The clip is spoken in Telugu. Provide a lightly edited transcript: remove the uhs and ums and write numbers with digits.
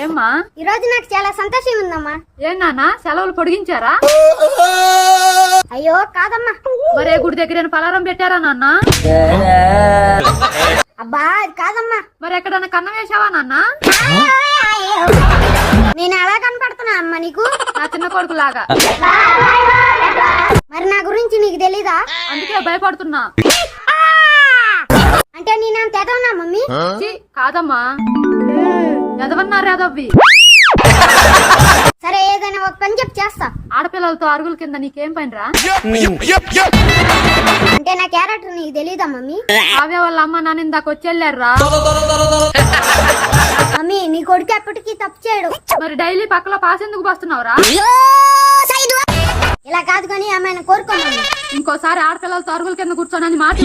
ఏమ్మా ఈ రోజు నాకు చాలా సంతోషంగా ఉందమ్మా. ఏం నాన్న సెలవులు పొడిగించారా? అయ్యో కాదమ్మా. మరే గుడి దగ్గర పలారం పెట్టారా నాన్న? అబ్బా అది కాదమ్మా. మరి ఎక్కడన్నా కన్నం వేసావా నాన్న? నేను ఎలా కనపడుతున్నా అమ్మా నీకు? నా చిన్న కొడుకు లాగా. మరి నా గురించి నీకు తెలీదా? అందుకే భయపడుతున్నా. అంటే నేనంత ఎదవనా మమ్మీ? ఛీ, కాదమ్మా, ఎదవన్నారు ఎదవ్వి. సరే ఏదైనా ఒక పని చెప్పి చేస్తా. ఆడపిల్లలతో అరుగుల కింద నీకేం పనిరా? అంటే నా క్యారెక్టర్ నీకు తెలీదా మమ్మీ? కావ్య వాళ్ళ అమ్మ నాన్న ఇందాక వచ్చేళ్ళారా? మమ్మీ నీ కొడుకు ఎప్పటికీ తప్పు చేయడు. మరి డైలీ పక్కలో పాస్ ఎందుకు వస్తున్నావురా? ఇలా కాదు కానీ ఆమెను కోరుకోమని. ఇంకోసారి ఆడపిల్లలతో అరుగుల కింద కూర్చోనని మాట.